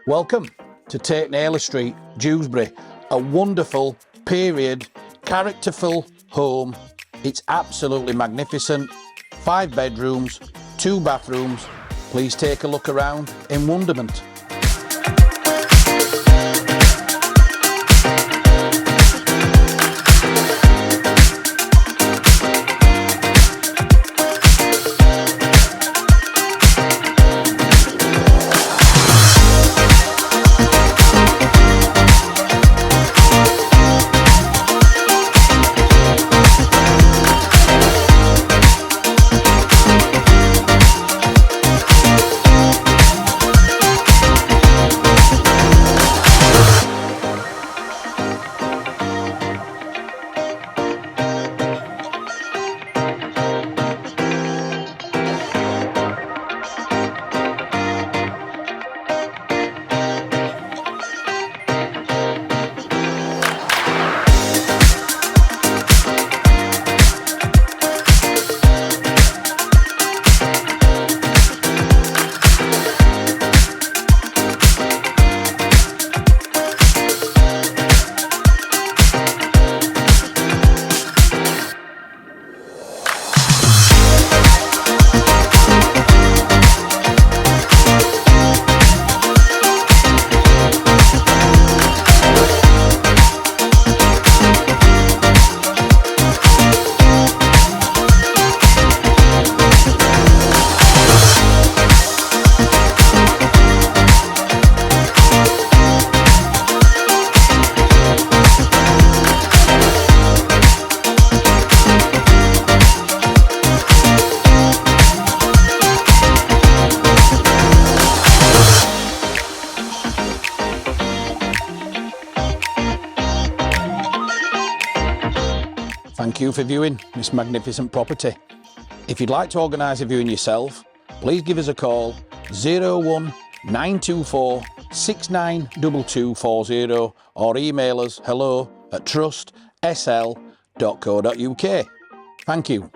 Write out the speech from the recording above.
Welcome to Tate Naylor Street, Dewsbury, a wonderful, period, characterful home. It's absolutely magnificent. 5 bedrooms, 2 bathrooms. Please take a look around in wonderment. Thank you for viewing this magnificent property. If you'd like to organise a viewing yourself, please give us a call 01924 692240 or email us hello@trustsl.co.uk. Thank you.